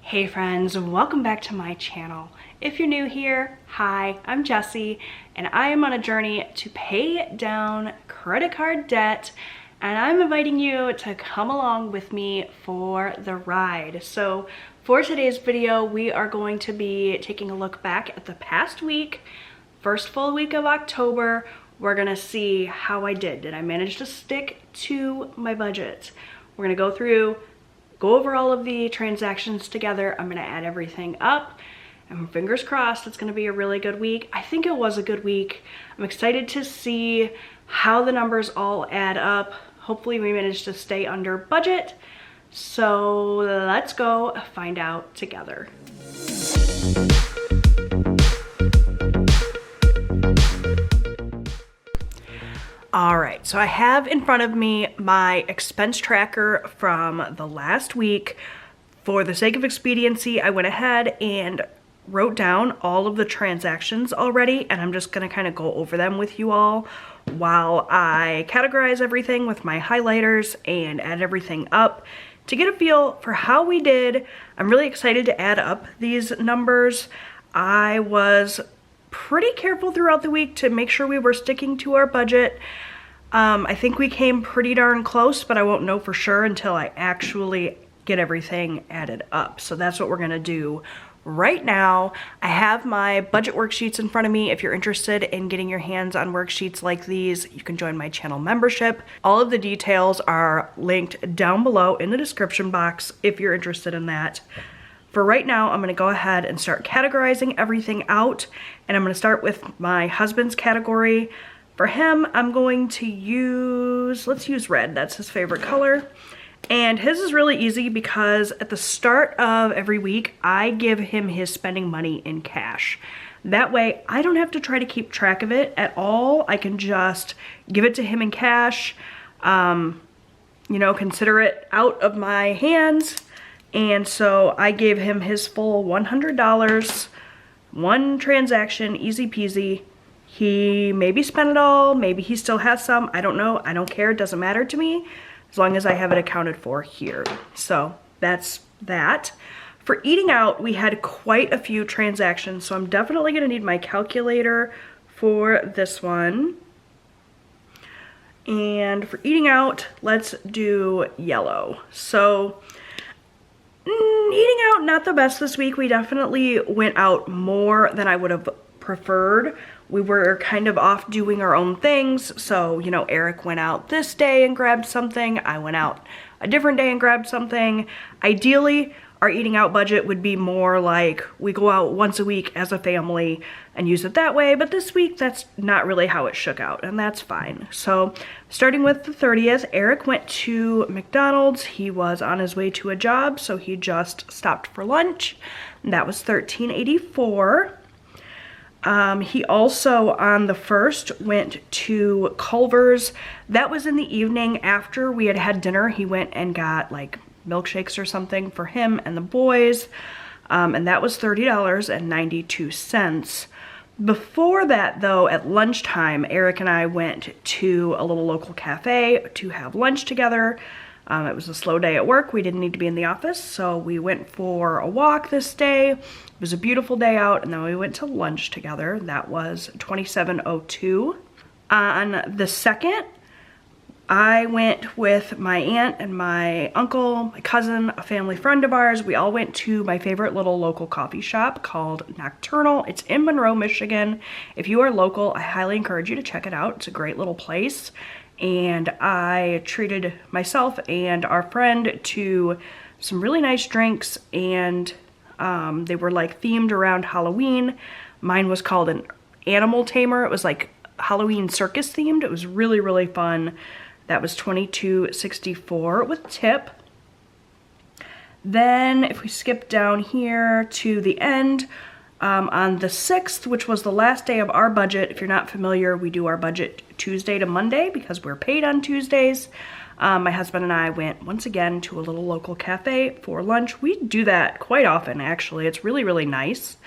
Hey friends, welcome back to my channel. If you're new here, hi, I'm Jessie, and I am on a journey to pay down credit card debt, and I'm inviting you to come along with me for the ride. So for today's video, we are going to be taking a look back at the past week, first full week of October. We're gonna see how I did. Did I manage to stick to my budget? We're gonna go over all of the transactions together. I'm gonna add everything up, and fingers crossed it's gonna be a really good week. I think it was a good week. I'm excited to see how the numbers all add up. Hopefully we managed to stay under budget. So let's go find out together. All right, so I have in front of me my expense tracker from the last week. For the sake of expediency, I went ahead and wrote down all of the transactions already, and I'm just gonna kind of go over them with you all while I categorize everything with my highlighters and add everything up to get a feel for how we did. I'm really excited to add up these numbers. I was pretty careful throughout the week to make sure we were sticking to our budget. I think we came pretty darn close, but I won't know for sure until I actually get everything added up. So that's what we're gonna do right now. I have my budget worksheets in front of me. If you're interested in getting your hands on worksheets like these, you can join my channel membership. All of the details are linked down below in the description box if you're interested in that. For right now, I'm gonna go ahead and start categorizing everything out, and I'm gonna start with my husband's category. For him, I'm going to let's use red, that's his favorite color. And his is really easy because at the start of every week, I give him his spending money in cash. That way, I don't have to try to keep track of it at all. I can just give it to him in cash, consider it out of my hands. And so I gave him his full $100, one transaction, easy peasy. He maybe spent it all, maybe he still has some, I don't know, I don't care, it doesn't matter to me, as long as I have it accounted for here. So that's that. For eating out, we had quite a few transactions, so I'm definitely gonna need my calculator for this one. And for eating out, let's do yellow. So eating out, not the best this week. We definitely went out more than I would have preferred. We were kind of off doing our own things. So, Eric went out this day and grabbed something. I went out a different day and grabbed something. Ideally, our eating out budget would be more like we go out once a week as a family and use it that way. But this week, that's not really how it shook out, and that's fine. So starting with the 30th, Eric went to McDonald's. He was on his way to a job, so he just stopped for lunch. That was $13.84. He also, on the 1st, went to Culver's. That was in the evening after we had had dinner. He went and got like milkshakes or something for him and the boys, and that was $30.92. Before that, though, at lunchtime, Eric and I went to a little local cafe to have lunch together. It was a slow day at work. We didn't need to be in the office, so we went for a walk this day. It was a beautiful day out, and then we went to lunch together. That was $27.02. On the 2nd, I went with my aunt and my uncle, my cousin, a family friend of ours. We all went to my favorite little local coffee shop called Nocturnal. It's in Monroe, Michigan. If you are local, I highly encourage you to check it out. It's a great little place. And I treated myself and our friend to some really nice drinks, and they were like themed around Halloween. Mine was called an animal tamer. It was like Halloween circus themed. It was really, really fun. That was $22.64 with tip. Then if we skip down here to the end, on the 6th, which was the last day of our budget, if you're not familiar, we do our budget Tuesday to Monday because we're paid on Tuesdays. My husband and I went once again to a little local cafe for lunch. We do that quite often, actually. It's really, really nice.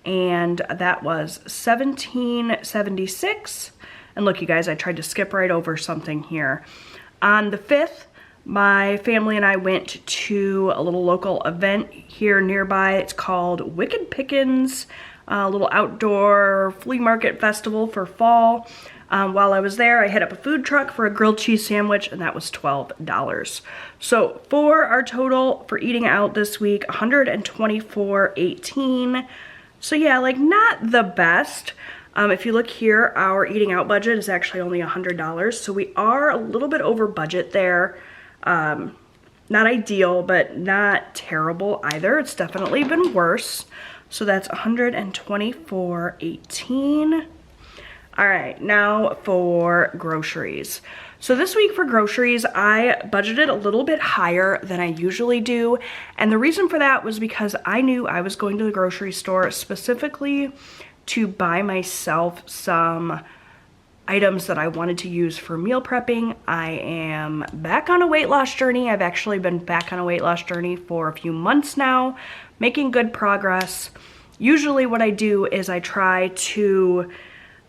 And that was $17.76. And look, you guys, I tried to skip right over something here. On the 5th, my family and I went to a little local event here nearby. It's called Wicked Pickins, a little outdoor flea market festival for fall. While I was there, I hit up a food truck for a grilled cheese sandwich, and that was $12. So for our total for eating out this week, $124.18. So yeah, like not the best. If you look here, our eating out budget is actually only $100. So we are a little bit over budget there. Not ideal, but not terrible either. It's definitely been worse. So that's $124.18. All right, now for groceries. So this week for groceries, I budgeted a little bit higher than I usually do. And the reason for that was because I knew I was going to the grocery store specifically to buy myself some items that I wanted to use for meal prepping. I am back on a weight loss journey. I've actually been back on a weight loss journey for a few months now, making good progress. Usually what I do is I try to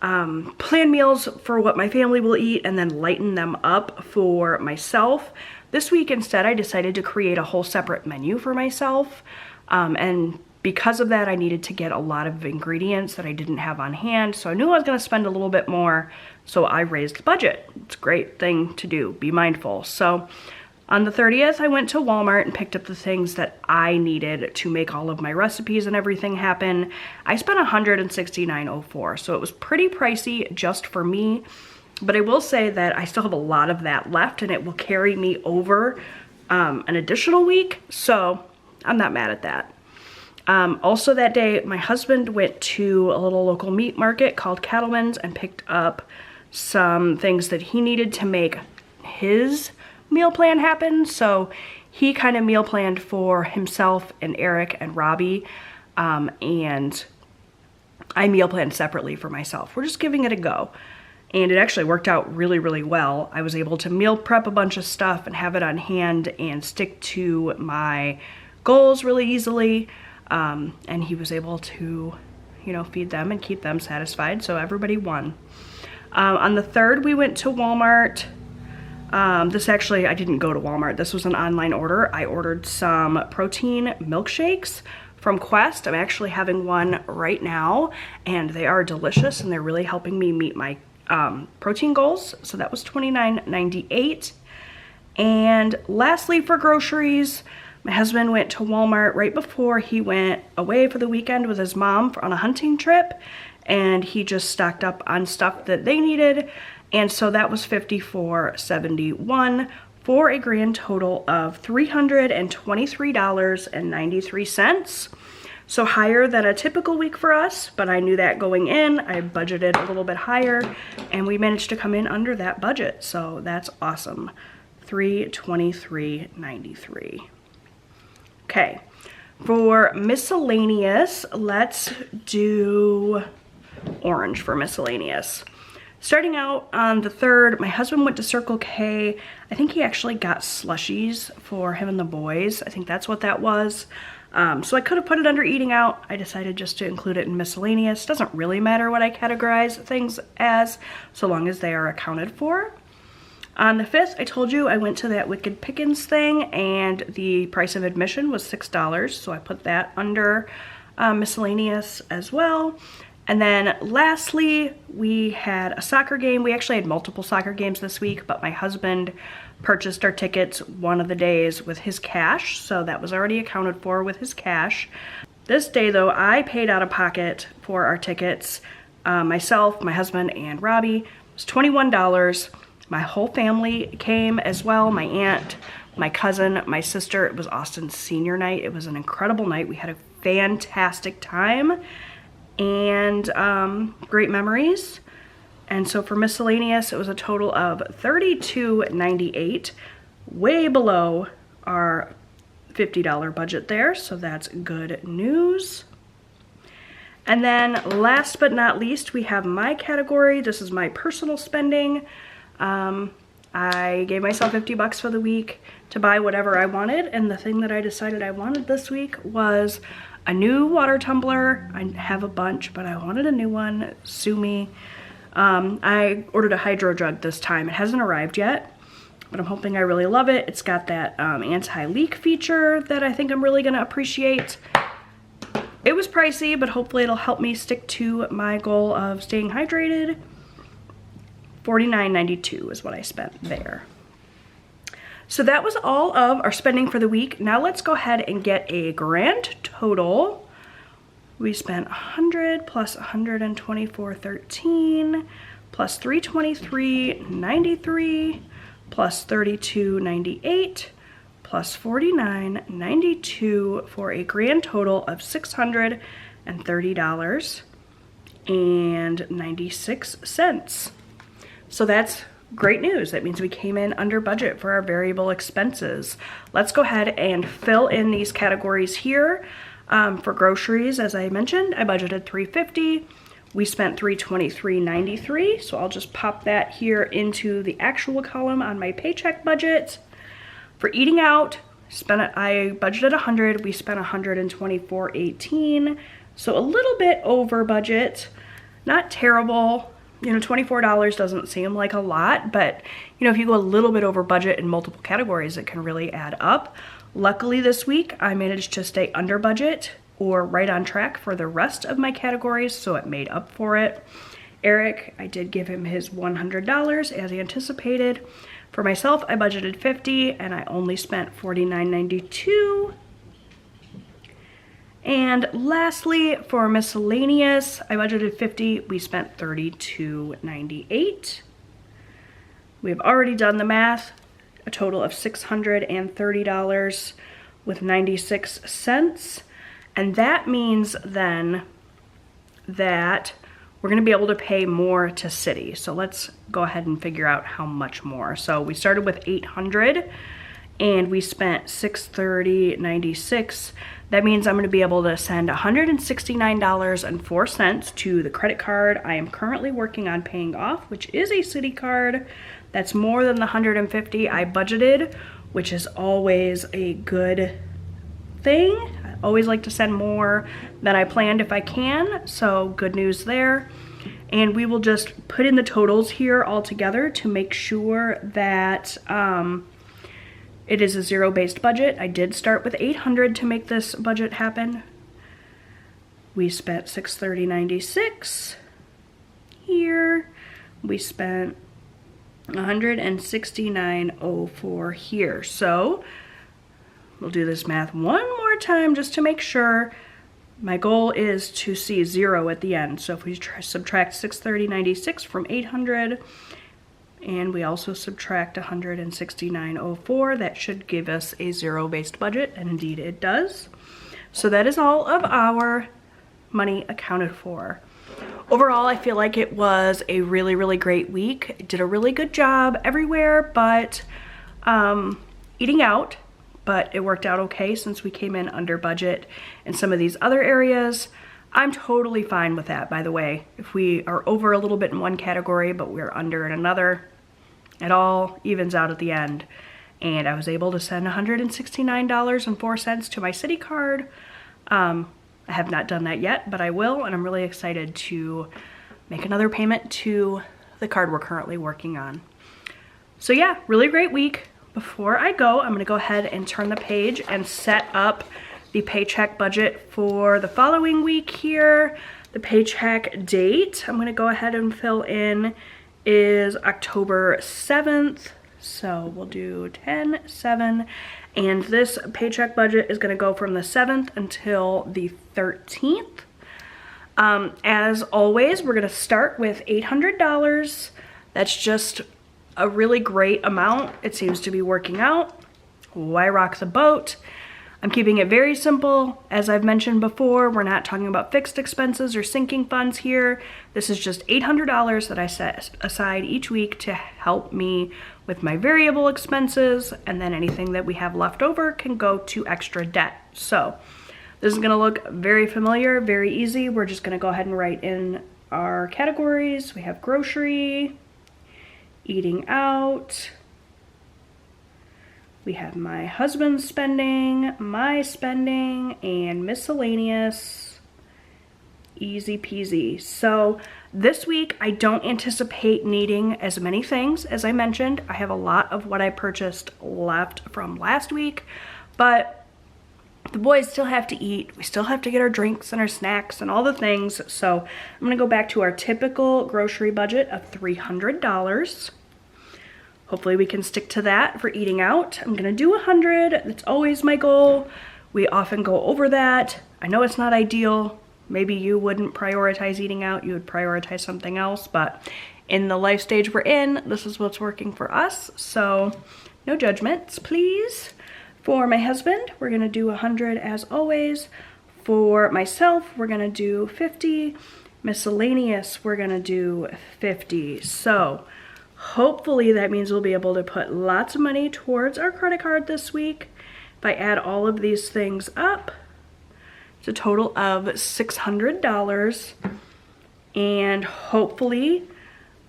plan meals for what my family will eat and then lighten them up for myself. This week instead, I decided to create a whole separate menu for myself. And because of that, I needed to get a lot of ingredients that I didn't have on hand. So I knew I was gonna spend a little bit more, so I raised the budget. It's a great thing to do, be mindful. So on the 30th, I went to Walmart and picked up the things that I needed to make all of my recipes and everything happen. I spent $169.04, so it was pretty pricey just for me. But I will say that I still have a lot of that left, and it will carry me over an additional week, so I'm not mad at that. Also that day, my husband went to a little local meat market called Cattleman's and picked up some things that he needed to make his meal plan happen. So he kind of meal planned for himself and Eric and Robbie, and I meal planned separately for myself. We're just giving it a go. And it actually worked out really, really well. I was able to meal prep a bunch of stuff and have it on hand and stick to my goals really easily. And he was able to, you know, feed them and keep them satisfied. So everybody won. On the 3rd, we went to Walmart. This actually, I didn't go to Walmart. This was an online order. I ordered some protein milkshakes from Quest. I'm actually having one right now, and they are delicious, and they're really helping me meet my protein goals. So that was $29.98. And lastly, for groceries, my husband went to Walmart right before he went away for the weekend with his mom on a hunting trip, and he just stocked up on stuff that they needed. And so that was $54.71 for a grand total of $323.93. So higher than a typical week for us, but I knew that going in. I budgeted a little bit higher, and we managed to come in under that budget. So that's awesome. $323.93. Okay, for miscellaneous, let's do orange for miscellaneous. Starting out on the 3rd, my husband went to Circle K. I think he actually got slushies for him and the boys. I think that's what that was. So I could have put it under eating out. I decided just to include it in miscellaneous. Doesn't really matter what I categorize things as, so long as they are accounted for. On the 5th, I told you I went to that Wicked Pickins thing, and the price of admission was $6, so I put that under miscellaneous as well. And then lastly, we had a soccer game. We actually had multiple soccer games this week, but my husband purchased our tickets one of the days with his cash, so that was already accounted for with his cash. This day though, I paid out of pocket for our tickets. Myself, my husband, and Robbie. It was $21. My whole family came as well. My aunt, my cousin, my sister. It was Austin's senior night. It was an incredible night. We had a fantastic time and great memories. And so for miscellaneous, it was a total of $32.98, way below our $50 budget there, so that's good news. And then last but not least, we have my category. This is my personal spending. I gave myself 50 bucks for the week to buy whatever I wanted, and the thing that I decided I wanted this week was a new water tumbler. I have a bunch, but I wanted a new one. Sue me. I ordered a hydro jug this time. It hasn't arrived yet, but I'm hoping I really love it. It's got that anti-leak feature that I think I'm really gonna appreciate. It was pricey, but hopefully it'll help me stick to my goal of staying hydrated. $49.92 is what I spent there. So that was all of our spending for the week. Now let's go ahead and get a grand total. We spent 100 plus 124.13 plus 323.93 plus 32.98 plus 49.92 for a grand total of $630.96. So that's great news. That means we came in under budget for our variable expenses. Let's go ahead and fill in these categories here. For groceries, as I mentioned, I budgeted $350. We spent $323.93, so I'll just pop that here into the actual column on my paycheck budget. For eating out, I budgeted $100. We spent $124.18, so a little bit over budget. Not terrible. You know, $24 doesn't seem like a lot, but you know, if you go a little bit over budget in multiple categories, it can really add up. Luckily this week, I managed to stay under budget or right on track for the rest of my categories, so it made up for it. Eric, I did give him his $100 as anticipated. For myself, I budgeted $50 and I only spent $49.92. And lastly, for miscellaneous, I budgeted $50, we spent $32.98. We've already done the math, a total of $630 with 96 cents. And that means then that we're gonna be able to pay more to city. So let's go ahead and figure out how much more. So we started with $800 and we spent $630.96. That means I'm gonna be able to send $169.04 to the credit card I am currently working on paying off, which is a city card. That's more than the $150 I budgeted, which is always a good thing. I always like to send more than I planned if I can, so good news there. And we will just put in the totals here all together to make sure that it is a zero-based budget. I did start with $800 to make this budget happen. We spent $630.96 here. We spent $169.04 here. So we'll do this math one more time just to make sure. My goal is to see zero at the end. So if we subtract $630.96 from $800, and we also subtract $169.04, that should give us a zero-based budget, and indeed it does. So that is all of our money accounted for. Overall, I feel like it was a really, really great week. I did a really good job everywhere but eating out, but it worked out okay since we came in under budget in some of these other areas. I'm totally fine with that, by the way. If we are over a little bit in one category, but we're under in another, it all evens out at the end. And I was able to send $169.04 to my city card. I have not done that yet, but I will, and I'm really excited to make another payment to the card we're currently working on. So yeah, really great week. Before I go, I'm gonna go ahead and turn the page and set up the paycheck budget for the following week here. The paycheck date, I'm gonna go ahead and fill in, is October 7th. So we'll do 10/7, and this paycheck budget is gonna go from the 7th until the 13th. As always, we're gonna start with $800. That's just a really great amount. It seems to be working out. Why rock the boat? I'm keeping it very simple. As I've mentioned before, we're not talking about fixed expenses or sinking funds here. This is just $800 that I set aside each week to help me with my variable expenses, and then anything that we have left over can go to extra debt. So this is gonna look very familiar, very easy. We're just gonna go ahead and write in our categories. We have grocery, eating out, we have my husband's spending, my spending, and miscellaneous, Easy peasy. So this week I don't anticipate needing as many things. As I mentioned, I have a lot of what I purchased left from last week, but the boys still have to eat. We still have to get our drinks and our snacks and all the things. So I'm gonna go back to our typical grocery budget of $300. Hopefully we can stick to that for eating out. I'm gonna do 100. That's always my goal. We often go over that. I know it's not ideal. Maybe you wouldn't prioritize eating out, you would prioritize something else, but in the life stage we're in, this is what's working for us. So no judgments, please. For my husband, we're gonna do 100 as always. For myself, we're gonna do 50. Miscellaneous, we're gonna do 50. So hopefully that means we'll be able to put lots of money towards our credit card this week. If I add all of these things up, it's a total of $600, and hopefully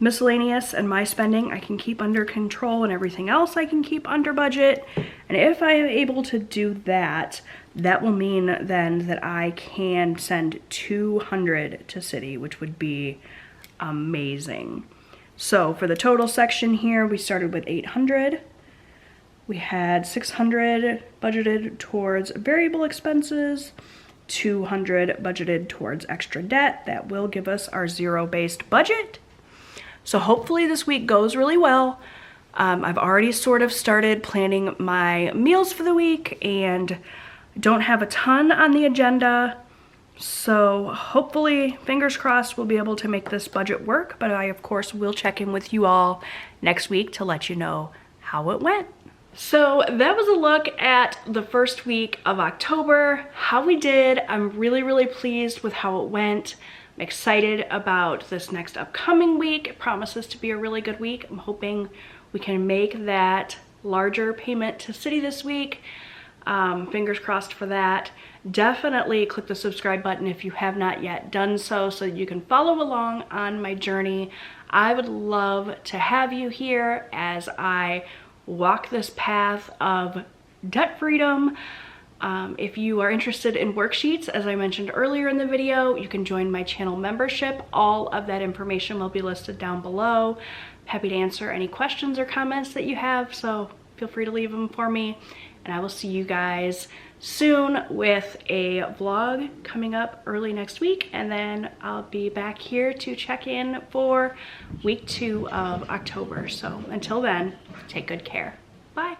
miscellaneous and my spending I can keep under control, and everything else I can keep under budget. And if I am able to do that, that will mean then that I can send 200 to City, which would be amazing. So for the total section here, we started with 800. We had 600 budgeted towards variable expenses, 200 budgeted towards extra debt. That will give us our zero-based budget. So hopefully this week goes really well. I've already sort of started planning my meals for the week and don't have a ton on the agenda. So hopefully, fingers crossed, we'll be able to make this budget work. But I, of course, will check in with you all next week to let you know how it went. So that was a look at the first week of October, how we did. I'm really, really pleased with how it went. I'm excited about this next upcoming week. It promises to be a really good week. I'm hoping we can make that larger payment to City this week. Fingers crossed for that. Definitely click the subscribe button if you have not yet done so that you can follow along on my journey. I would love to have you here as I walk this path of debt freedom. If you are interested in worksheets, as I mentioned earlier in the video, you can join my channel membership. All of that information will be listed down below. Happy to answer any questions or comments that you have, so feel free to leave them for me. And I will see you guys soon with a vlog coming up early next week, and then I'll be back here to check in for week 2 of October. So until then, take good care. Bye.